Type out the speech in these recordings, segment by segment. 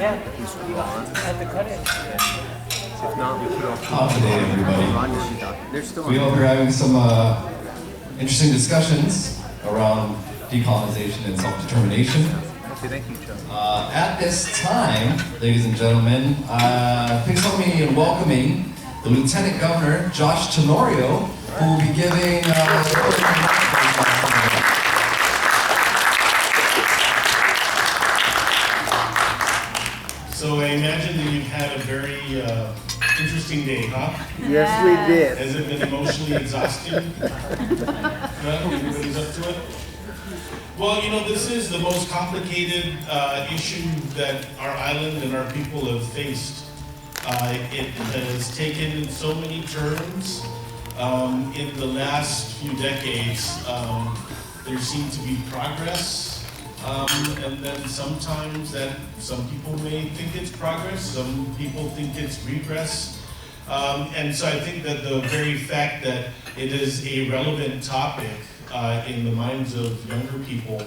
Yeah, you have to cut it. If not, we put off. How's the day, everybody? They're still We hope you're having some interesting discussions around decolonization and self-determination. Okay, thank you, Joe. At this time, ladies and gentlemen, please help me in welcoming the Lieutenant Governor, Josh Tenorio, who will be giving So I imagine that you've had a very interesting day, huh? Yes, we did. Has it been emotionally exhausting? Everybody's up to it? Well, you know, this is the most complicated issue that our island and our people have faced. It has taken so many turns. In the last few decades, there seemed to be progress. And then sometimes that some people may think it's progress, some people think it's regress. And so I think that the very fact that it is a relevant topic in the minds of younger people,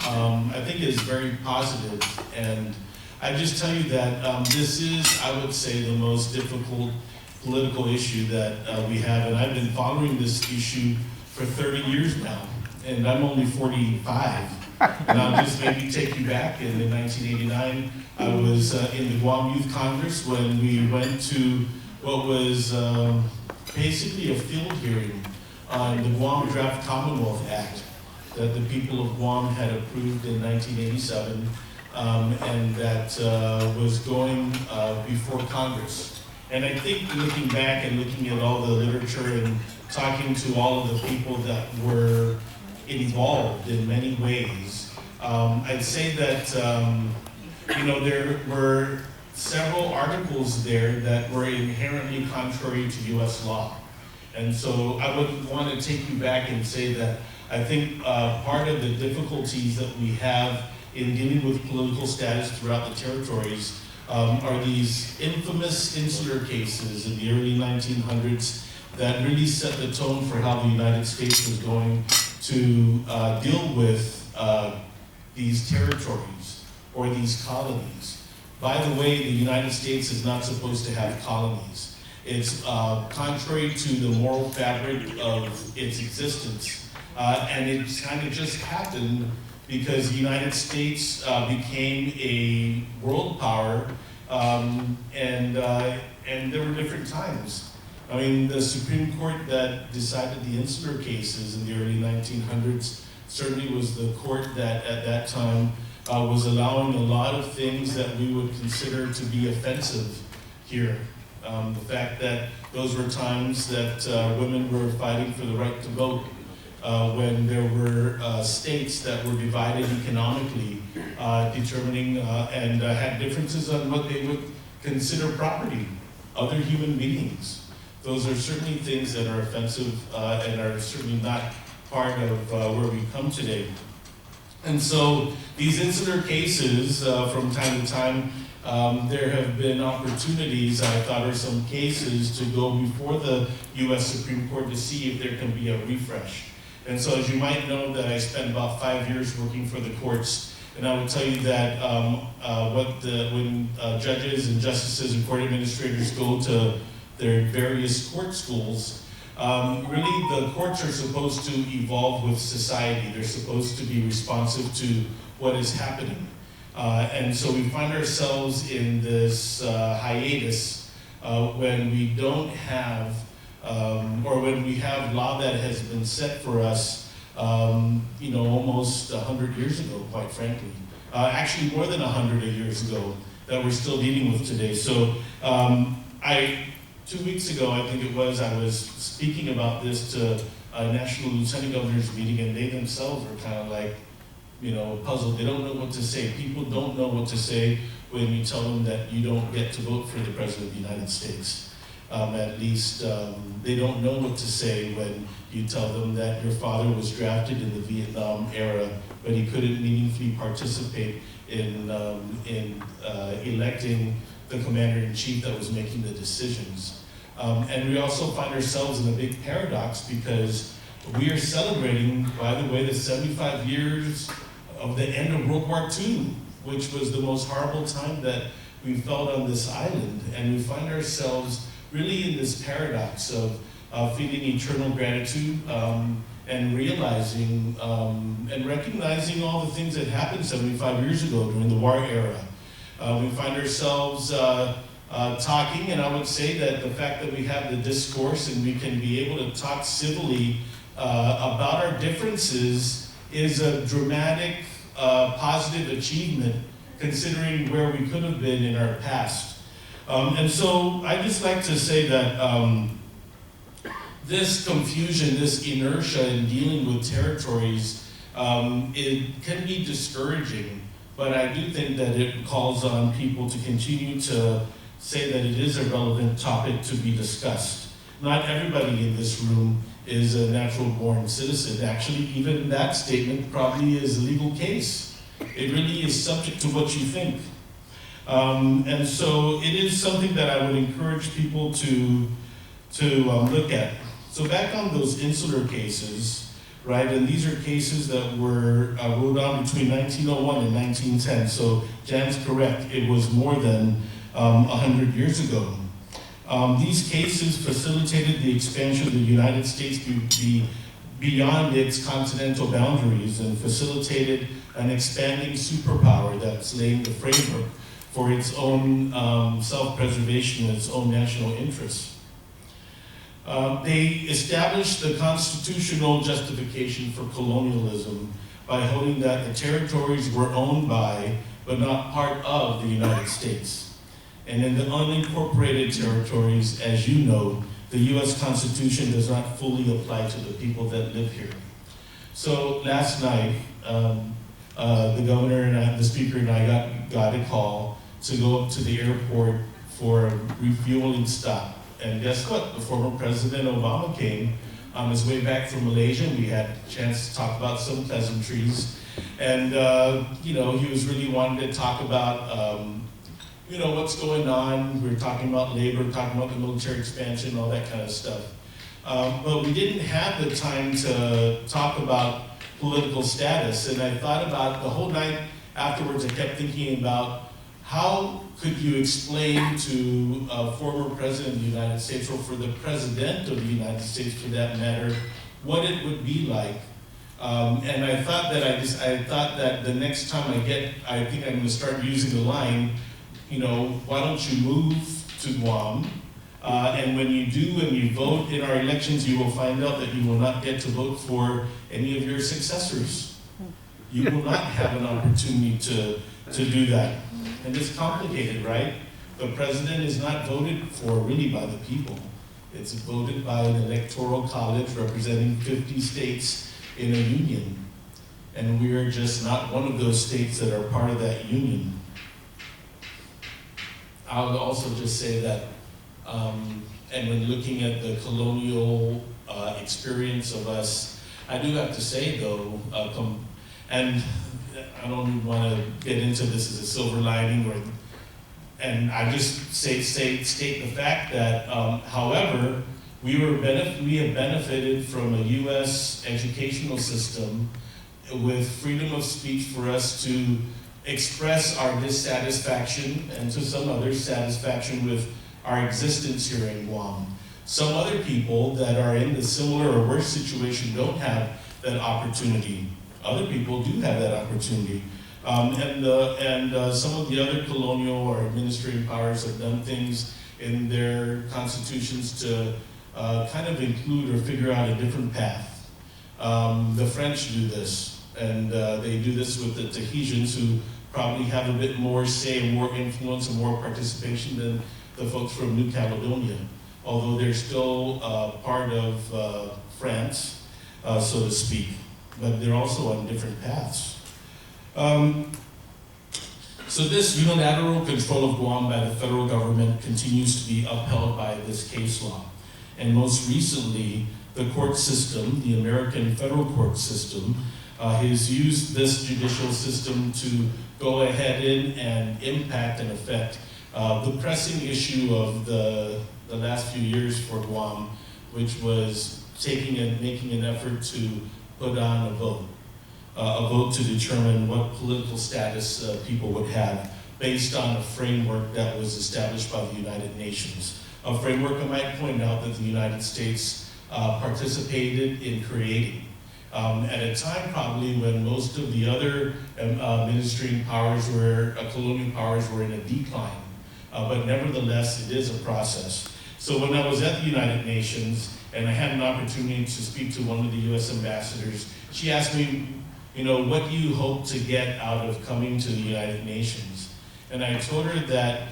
I think is very positive. And I just tell you that this is, I would say, the most difficult political issue that we have. And I've been following this issue for 30 years now, and I'm only 45. And I'll just maybe take you back. And in 1989, I was in the Guam Youth Congress when we went to what was basically a field hearing on the Guam Draft Commonwealth Act that the people of Guam had approved in 1987, and that was going before Congress. And I think looking back and looking at all the literature and talking to all of the people that were involved in many ways, I'd say that you know, there were several articles there that were inherently contrary to U.S. law. And so I would want to take you back and say that I think part of the difficulties that we have in dealing with political status throughout the territories are these infamous insular cases in the early 1900s that really set the tone for how the United States was going to deal with these territories or these colonies. By the way, the United States is not supposed to have colonies. It's contrary to the moral fabric of its existence. And it kind of just happened because the United States became a world power, and there were different times. I mean, the Supreme Court that decided the insular cases in the early 1900s certainly was the court that at that time was allowing a lot of things that we would consider to be offensive here. The fact that those were times that women were fighting for the right to vote, when there were states that were divided economically, determining and had differences on what they would consider property, other human beings. Those are certainly things that are offensive and are certainly not part of where we come today. And so these insular cases, from time to time, there have been opportunities, I thought, or some cases to go before the U.S. Supreme Court to see if there can be a refresh. And so as you might know, that I spent about 5 years working for the courts, and I will tell you that when judges and justices and court administrators go to their various court schools, really the courts are supposed to evolve with society. They're supposed to be responsive to what is happening. And so we find ourselves in this hiatus when we don't have, or when we have law that has been set for us, you know, almost 100 years ago, quite frankly. Actually more than 100 years ago that we're still dealing with today. So 2 weeks ago, I think it was, I was speaking about this to a National Lieutenant Governor's meeting, and they themselves were kind of like, you know, puzzled. They don't know what to say. People don't know what to say when you tell them that you don't get to vote for the President of the United States. At least they don't know what to say when you tell them that your father was drafted in the Vietnam era, but he couldn't meaningfully participate in electing the commander-in-chief that was making the decisions. And we also find ourselves in a big paradox because we are celebrating, by the way, the 75 years of the end of World War II. which was the most horrible time that we felt on this island. And we find ourselves really in this paradox of feeling eternal gratitude and realizing and recognizing all the things that happened 75 years ago during the war era. We find ourselves talking, and I would say that the fact that we have the discourse and we can be able to talk civilly about our differences is a dramatic, positive achievement considering where we could have been in our past. And so I just like to say that this confusion, this inertia in dealing with territories, it can be discouraging, but I do think that it calls on people to continue to say that it is a relevant topic to be discussed. Not everybody in this room is a natural-born citizen. Actually, even that statement probably is a legal case. It really is subject to what you think. And so it is something that I would encourage people to look at. So back on those insular cases, right, and these are cases that were ruled on between 1901 and 1910. So Jan's correct, it was more than 100 years ago. These cases facilitated the expansion of the United States beyond its continental boundaries and facilitated an expanding superpower that's laying the framework for its own self-preservation and its own national interests. They established the constitutional justification for colonialism by holding that the territories were owned by, but not part of, the United States. And in the unincorporated territories, as you know, the US Constitution does not fully apply to the people that live here. So last night, the governor and I, the speaker and I got a call to go up to the airport for a refueling stop. And guess what? The former President Obama came on his way back from Malaysia. We had a chance to talk about some pleasantries. And, you know, he was really wanting to talk about, you know, what's going on. We were talking about labor, talking about the military expansion, all that kind of stuff. But we didn't have the time to talk about political status. And I thought about the whole night afterwards, I kept thinking about how could you explain to a former president of the United States, or for the president of the United States for that matter, what it would be like. And I thought that the next time I think I'm gonna start using the line, you know, why don't you move to Guam? And when you do and you vote in our elections, you will find out that you will not get to vote for any of your successors. You will not have an opportunity to do that. And it's complicated, right? The president is not voted for really by the people. It's voted by an electoral college representing 50 states in a union. And we are just not one of those states that are part of that union. I would also just say that, and when looking at the colonial experience of us, I do have to say though, and I don't even want to get into this as a silver lining, and I just state the fact that, however, we have benefited from a U.S. educational system with freedom of speech for us to express our dissatisfaction and to some others satisfaction with our existence here in Guam. Some other people that are in the similar or worse situation don't have that opportunity. Other people do have that opportunity. And some of the other colonial or administrative powers have done things in their constitutions to kind of include or figure out a different path. The French do this, and they do this with the Tahitians, who probably have a bit more say and more influence and more participation than the folks from New Caledonia, although they're still part of France, so to speak, but they're also on different paths. So this unilateral control of Guam by the federal government continues to be upheld by this case law. And most recently, the court system, the American federal court system, has used this judicial system to go ahead and impact and affect the pressing issue of the last few years for Guam, which was making an effort to put on a vote. a vote to determine what political status people would have based on a framework that was established by the United Nations. A framework I might point out that the United States participated in creating. At a time probably when most of the other administering powers colonial powers were in a decline. But nevertheless, it is a process. So when I was at the United Nations and I had an opportunity to speak to one of the US ambassadors, she asked me, you know, what do you hope to get out of coming to the United Nations? And I told her that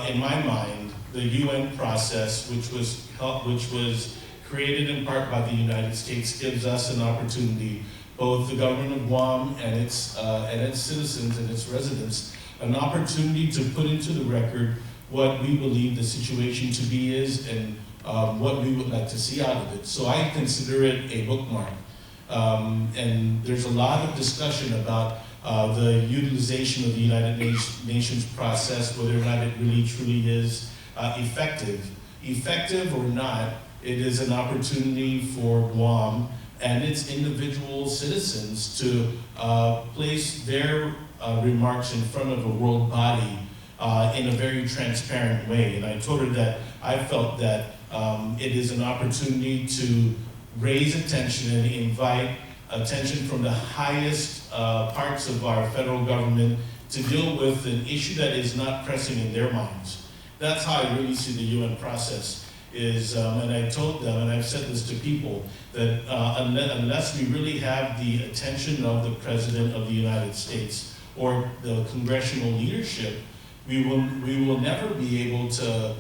in my mind, the UN process, which was created in part by the United States, gives us an opportunity, both the government of Guam and its citizens and its residents, an opportunity to put into the record what we believe the situation to be is and what we would like to see out of it. So I consider it a bookmark. And there's a lot of discussion about the utilization of the United Nations process, whether or not it really truly is effective. Effective or not, it is an opportunity for Guam and its individual citizens to place their remarks in front of a world body in a very transparent way. And I told her that I felt that it is an opportunity to raise attention and invite attention from the highest parts of our federal government to deal with an issue that is not pressing in their minds. That's how I really see the UN process is, and I told them, and I've said this to people, that unless we really have the attention of the President of the United States or the congressional leadership, we will never be able to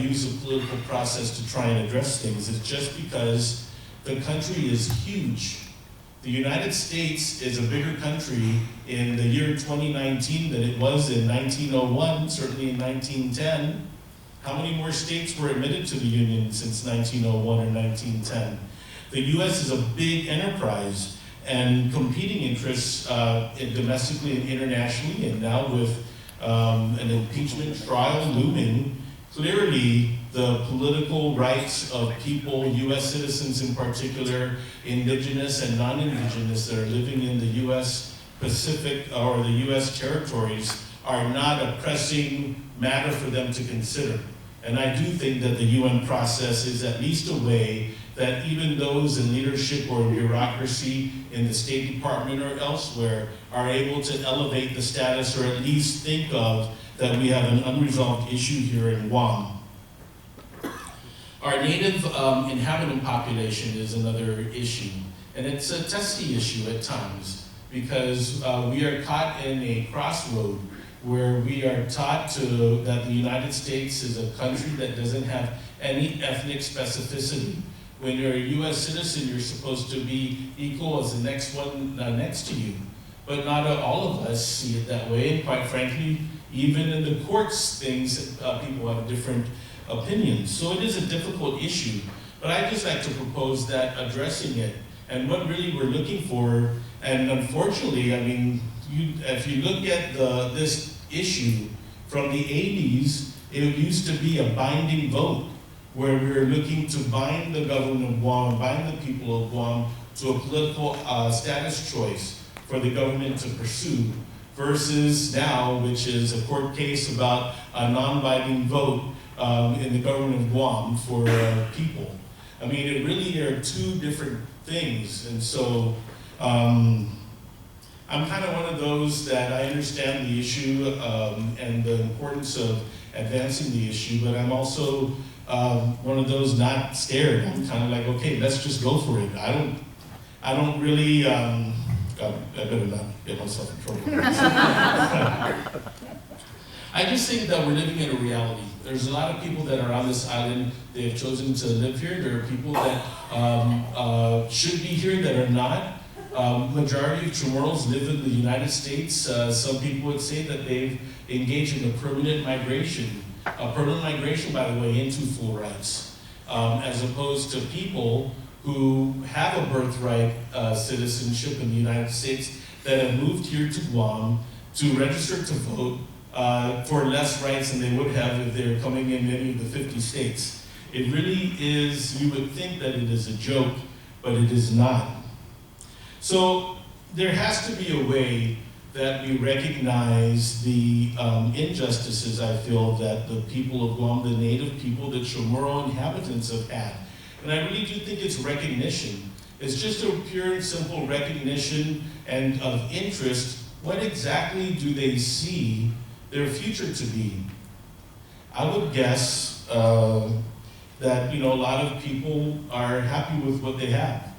use a political process to try and address things. It's just because the country is huge. The United States is a bigger country in the year 2019 than it was in 1901, certainly in 1910. How many more states were admitted to the Union since 1901 or 1910? The U.S. is a big enterprise, and competing interests domestically and internationally, and now with an impeachment trial looming, clearly the political rights of people, U.S. citizens in particular, indigenous and non-indigenous that are living in the U.S. Pacific or the U.S. territories are not a pressing matter for them to consider. And I do think that the UN process is at least a way that even those in leadership or bureaucracy in the State Department or elsewhere are able to elevate the status or at least think of that we have an unresolved issue here in Guam. Our native inhabitant population is another issue, and it's a testy issue at times because we are caught in a crossroad where we are taught that the United States is a country that doesn't have any ethnic specificity. When you're a US citizen, you're supposed to be equal as the next one next to you. But not all of us see it that way, and quite frankly, even in the courts, people have different opinions. So it is a difficult issue, but I just like to propose that addressing it, and what really we're looking for, and unfortunately, I mean, if you look at this issue from the 80s, it used to be a binding vote where we were looking to bind the government of Guam, bind the people of Guam to a political status choice for the government to pursue, versus now, which is a court case about a non-binding vote in the government of Guam for people. I mean, it really are two different things, and so I'm kind of one of those that I understand the issue and the importance of advancing the issue, but I'm also one of those not scared. I'm kind of like, okay, let's just go for it. I don't really, I better not get myself in trouble. I just think that we're living in a reality. There's a lot of people that are on this island. They have chosen to live here. There are people that should be here that are not. Majority of Chamorros live in the United States. Some people would say that they've engaged in a permanent migration. A permanent migration, by the way, into full rights, as opposed to people who have a birthright citizenship in the United States that have moved here to Guam to register to vote for less rights than they would have if they were coming in any of the 50 states. It really is, you would think that it is a joke, but it is not. So there has to be a way that we recognize the injustices, I feel, that the people of Guam, the native people, the Chamorro inhabitants have had. And I really do think it's recognition. It's just a pure and simple recognition and of interest. What exactly do they see their future to be? I would guess that a lot of people are happy with what they have.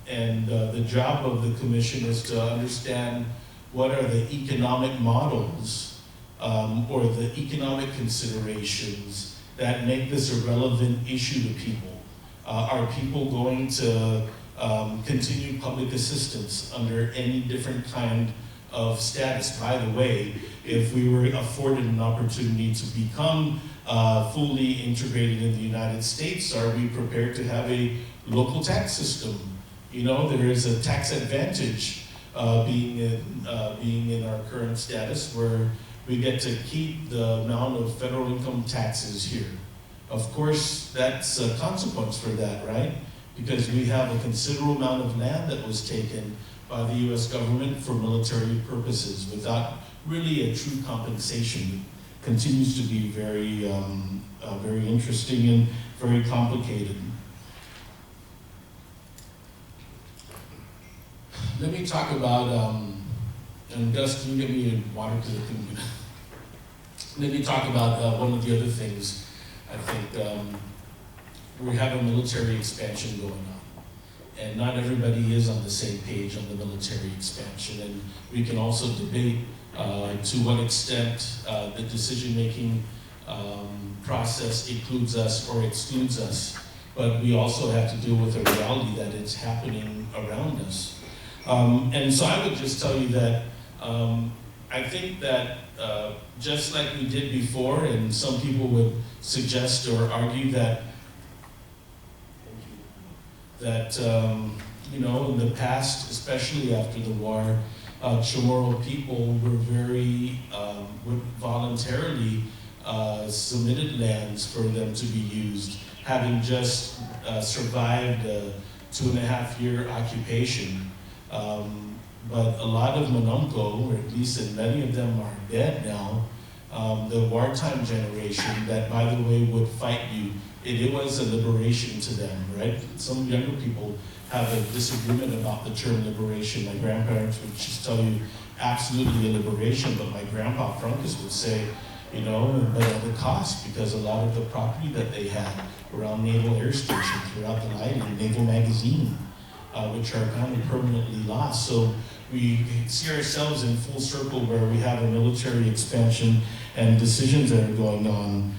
And the job of the commission is to understand what are the economic models or the economic considerations that make this a relevant issue to people. Are people going to continue public assistance under any different kind of status? By the way, if we were afforded an opportunity to become fully integrated in the United States, are we prepared to have a local tax system? There is a tax advantage being in our current status where we get to keep the amount of federal income taxes here. Of course, that's a consequence for that, right? Because we have a considerable amount of land that was taken by the U.S. government for military purposes without really a true compensation. It continues to be very, very interesting and very complicated. Let me talk about, and Gus, can you give me a water because I couldn't. Let me talk about one of the other things. I think we have a military expansion going on, and not everybody is on the same page on the military expansion, and we can also debate to what extent the decision-making process includes us or excludes us, but we also have to deal with the reality that it's happening around us. And so I would just tell you that I think that just like we did before, and some people would suggest or argue that in the past, especially after the war, Chamorro people were very would voluntarily submitted lands for them to be used, having just survived a 2.5-year occupation. But a lot of Manumco, or at least many of them are dead now, the wartime generation that, by the way, would fight you, it was a liberation to them, right? Some younger people have a disagreement about the term liberation. My grandparents would just tell you absolutely a liberation, but my grandpa Francis would say, but at the cost, because a lot of the property that they had around Naval Air Station throughout the island, Naval Magazine, which are kind of permanently lost. So we see ourselves in full circle where we have a military expansion and decisions that are going on.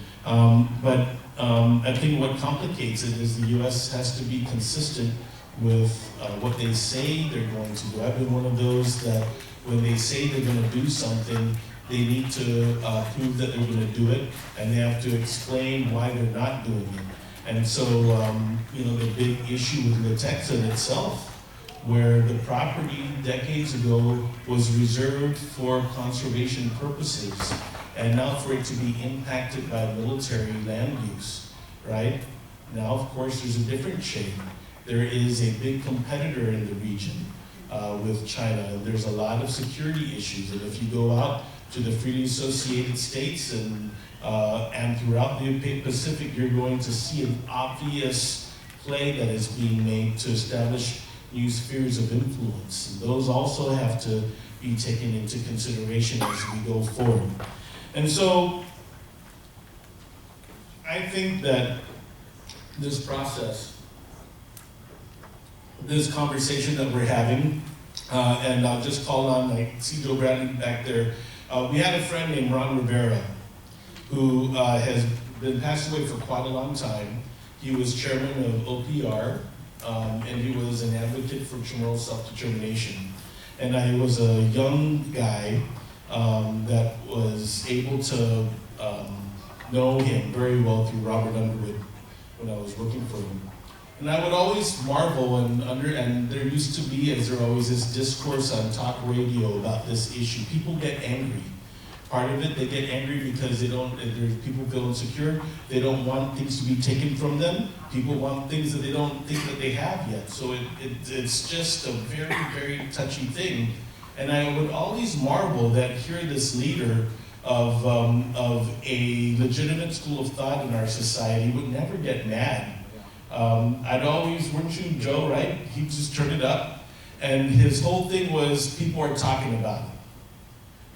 But I think what complicates it is the U.S. has to be consistent with what they say they're going to do. I've been one of those that when they say they're going to do something, they need to prove that they're going to do it, and they have to explain why they're not doing it. And so, the big issue with the Texan itself, where the property decades ago was reserved for conservation purposes, and now for it to be impacted by military land use, right? Now, of course, there's a different shade. There is a big competitor in the region with China, and there's a lot of security issues. And if you go out to the freely associated states and throughout the Pacific, you're going to see an obvious play that is being made to establish new spheres of influence. And those also have to be taken into consideration as we go forward. And so, I think that this process, this conversation that we're having, and I'll just call on, I see Joe Bradley back there. We had a friend named Ron Rivera, who has been passed away for quite a long time. He was chairman of OPR, and he was an advocate for Chamorro self-determination. And I was a young guy that was able to know him very well through Robert Underwood when I was working for him. And I would always marvel, and there used to be, as there always is, discourse on talk radio about this issue. People get angry. part of it. They get angry because people feel insecure. They don't want things to be taken from them. People want things that they don't think that they have yet. So it's just a very, very touchy thing. And I would always marvel that here this leader of a legitimate school of thought in our society would never get mad. I'd always, weren't you Joe, right? He'd just turn it up. And his whole thing was, people are talking about it.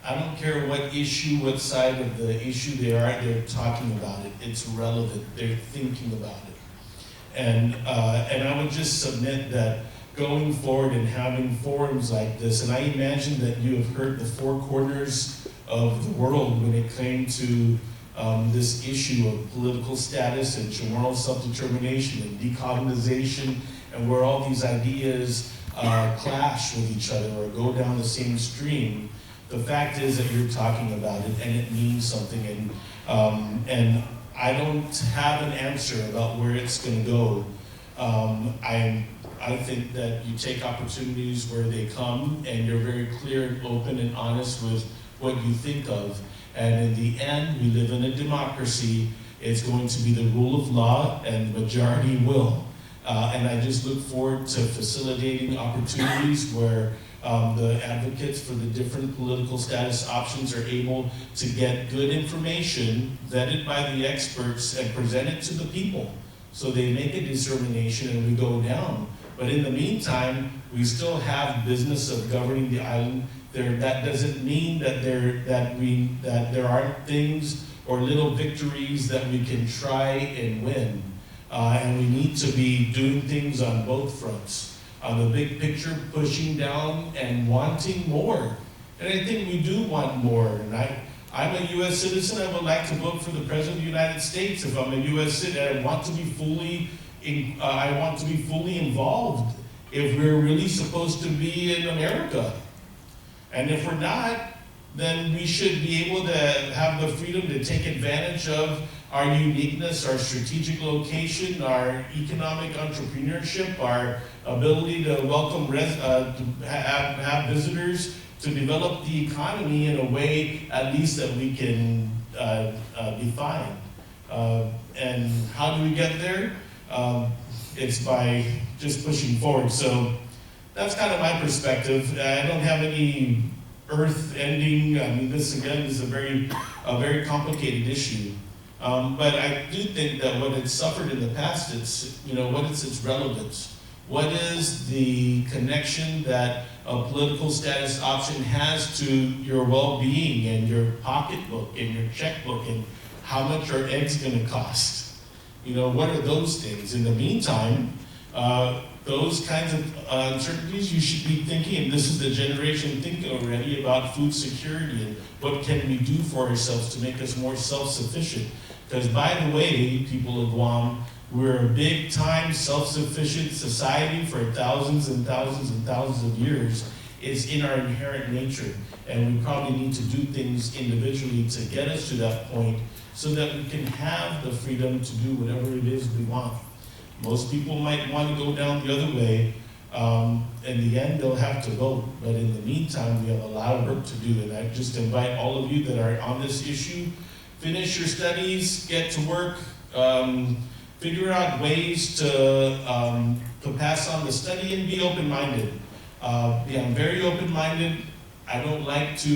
I don't care what issue, what side of the issue they're talking about it. It's relevant, they're thinking about it. And I would just submit that going forward and having forums like this, and I imagine that you have heard the four corners of the world when it came to this issue of political status and moral self-determination and decolonization, and where all these ideas clash with each other or go down the same stream. The fact is that you're talking about it and it means something, and I don't have an answer about where it's going to go. I think that you take opportunities where they come and you're very clear and open and honest with what you think of. And in the end, we live in a democracy. It's going to be the rule of law and majority will. And I just look forward to facilitating opportunities where the advocates for the different political status options are able to get good information vetted by the experts and present it to the people. So they make a determination and we go down. But in the meantime, we still have business of governing the island. That doesn't mean that there aren't things or little victories that we can try and win. And we need to be doing things on both fronts. On the big picture, pushing down and wanting more. And I think we do want more. And I'm a U.S. citizen. I would like to vote for the President of the United States. If I'm a U.S. citizen, I want to be fully involved if we're really supposed to be in America. And if we're not, then we should be able to have the freedom to take advantage of our uniqueness, our strategic location, our economic entrepreneurship, our ability to welcome, have visitors, to develop the economy in a way at least that we can define. And how do we get there? It's by just pushing forward. So that's kind of my perspective. I don't have any earth-ending. I mean, this again is a very complicated issue. But I do think that what it's suffered in the past, what is its relevance? What is the connection that a political status option has to your well-being and your pocketbook and your checkbook, and how much are eggs going to cost? What are those things? In the meantime, those kinds of uncertainties, you should be thinking, and this is the generation thinking already about food security and what can we do for ourselves to make us more self-sufficient. Because by the way, people of Guam, we're a big-time self-sufficient society for thousands and thousands and thousands of years. It's in our inherent nature, and we probably need to do things individually to get us to that point so that we can have the freedom to do whatever it is we want. Most people might want to go down the other way. In the end, they'll have to vote. But in the meantime, we have a lot of work to do. And I just invite all of you that are on this issue, finish your studies, get to work, figure out ways to pass on the study and be open-minded. I'm very open-minded. I don't like to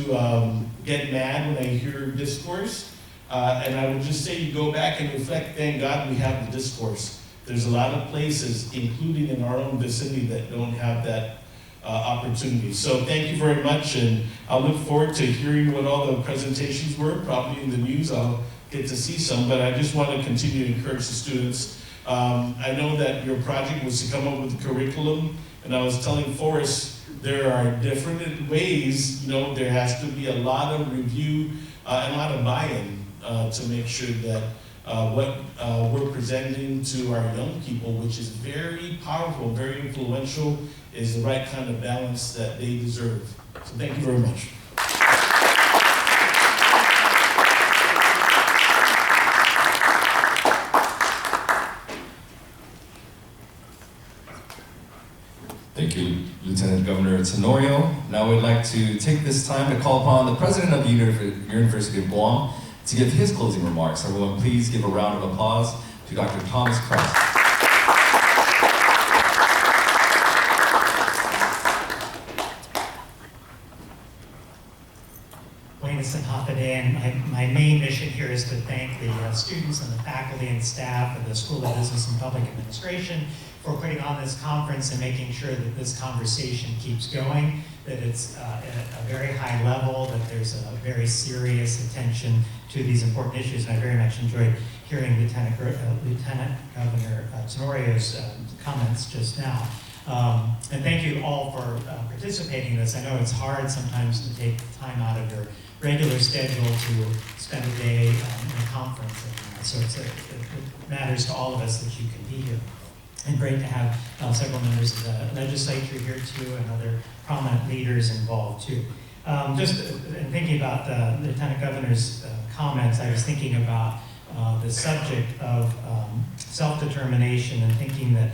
get mad when I hear discourse. And I would just say you go back and reflect, thank God we have the discourse. There's a lot of places, including in our own vicinity, that don't have that opportunity. So thank you very much, and I'll look forward to hearing what all the presentations were. Probably in the news I'll get to see some, but I just want to continue to encourage the students. I know that your project was to come up with a curriculum, and I was telling Forrest there are different ways, there has to be a lot of review and a lot of buy-in to make sure that what we're presenting to our young people, which is very powerful, very influential, is the right kind of balance that they deserve. So thank you very much. Thank you, Lieutenant Governor Tenorio. Now we'd like to take this time to call upon the President of the University of Guam to give his closing remarks. Everyone, please give a round of applause to Dr. Thomas Christ. And my main mission here is to thank the students and the faculty and staff of the School of Business and Public Administration for putting on this conference and making sure that this conversation keeps going, that it's at a very high level, that there's a very serious attention to these important issues. And I very much enjoyed hearing Lieutenant Governor Tenorio's comments just now. And thank you all for participating in this. I know it's hard sometimes to take time out of your regular schedule to spend a day in a conference. So it matters to all of us that you can be here. And great to have several members of the legislature here too, and other prominent leaders involved too. Just in thinking about the Lieutenant Governor's comments, I was thinking about the subject of self-determination and thinking that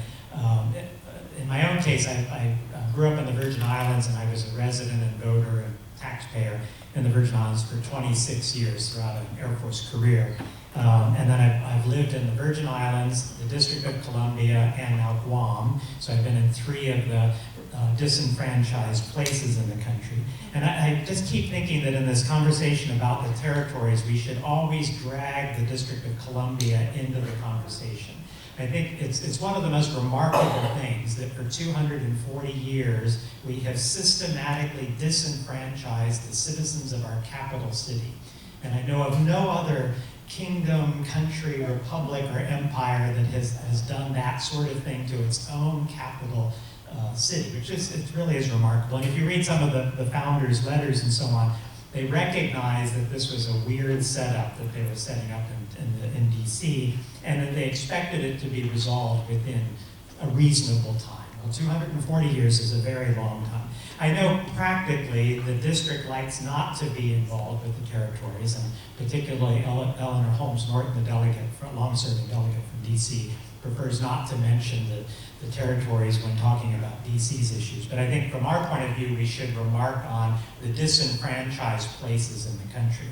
in my own case, I grew up in the Virgin Islands, and I was a resident and voter and taxpayer in the Virgin Islands for 26 years throughout an Air Force career. And then I've lived in the Virgin Islands, the District of Columbia, and now Guam. So I've been in 3 of the disenfranchised places in the country. And I just keep thinking that in this conversation about the territories, we should always drag the District of Columbia into the conversation. I think it's one of the most remarkable things that for 240 years, we have systematically disenfranchised the citizens of our capital city. And I know of no other kingdom, country, republic, or empire that has done that sort of thing to its own capital city, which it really is remarkable. And if you read some of the founders' letters and so on, they recognize that this was a weird setup that they were setting up in DC, and that they expected it to be resolved within a reasonable time. Well, 240 years is a very long time. I know practically the district likes not to be involved with the territories, and particularly Eleanor Holmes Norton, the long-serving delegate from DC, prefers not to mention the territories when talking about DC's issues. But I think from our point of view, we should remark on the disenfranchised places in the country.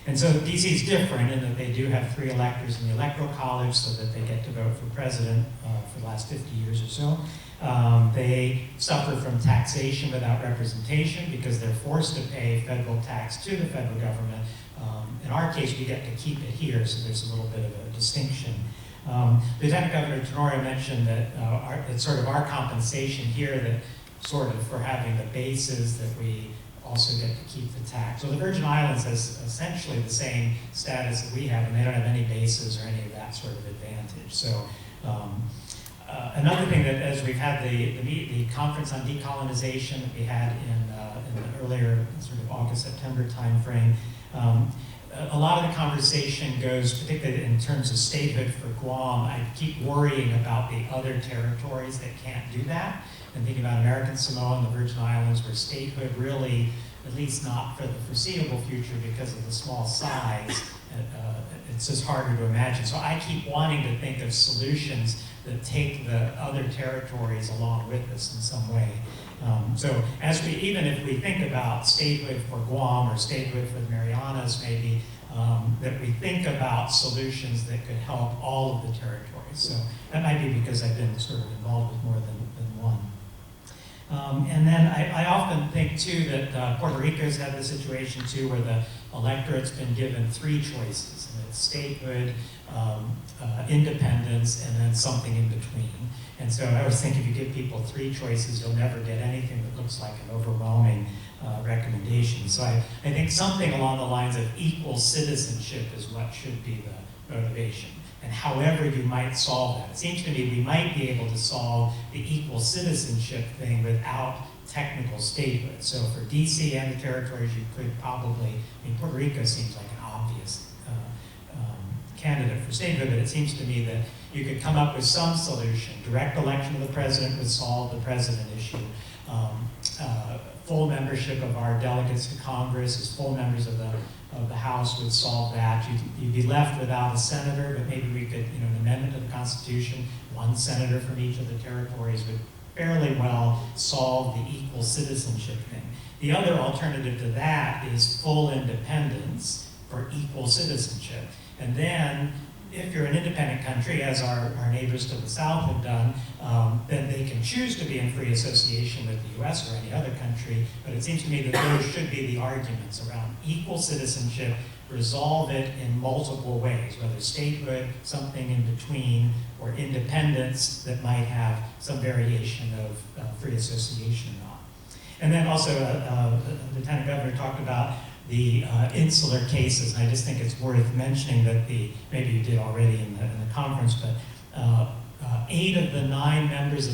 And so DC is different in that they do have 3 electors in the Electoral College so that they get to vote for president for the last 50 years or so. They suffer from taxation without representation because they're forced to pay federal tax to the federal government. In our case, we get to keep it here, so there's a little bit of a distinction. Lieutenant Governor Tenorio mentioned that it's sort of our compensation here that sort of for having the bases that we also get to keep the tax. So the Virgin Islands has essentially the same status that we have, and they don't have any bases or any of that sort of advantage. So another thing that as we've had the conference on decolonization that we had in the earlier sort of August, September timeframe, a lot of the conversation goes, particularly in terms of statehood for Guam. I keep worrying about the other territories that can't do that. And thinking about American Samoa and the Virgin Islands, where statehood really, at least not for the foreseeable future because of the small size, it's just harder to imagine. So I keep wanting to think of solutions that take the other territories along with us in some way. So even if we think about statehood for Guam or statehood for the Marianas maybe, that we think about solutions that could help all of the territories. So that might be because I've been sort of involved with more than one. And then I often think too that Puerto Rico's had the situation too where the electorate's been given 3 choices, and it's statehood, independence, and then something in between. And so I always think if you give people 3 choices, you'll never get anything that looks like an overwhelming recommendation. So I think something along the lines of equal citizenship is what should be the motivation. And however you might solve that. It seems to me we might be able to solve the equal citizenship thing without technical statehood. So for DC and the territories, you could probably, Puerto Rico seems like an obvious candidate for statehood, but it seems to me that you could come up with some solution. Direct election of the president would solve the president issue. Full membership of our delegates to Congress as full members of the House would solve that. You'd be left without a senator, but maybe we could, an amendment to the Constitution, 1 senator from each of the territories would fairly well solve the equal citizenship thing. The other alternative to that is full independence for equal citizenship. And then, if you're an independent country, as our neighbors to the south have done, then they can choose to be in free association with the US or any other country, but it seems to me that those should be the arguments around equal citizenship, resolve it in multiple ways, whether statehood, something in between, or independence that might have some variation of free association or not. And then also, the Lieutenant Governor talked about the insular cases, and I just think it's worth mentioning that maybe you did already in the conference, but 8 of the 9 members of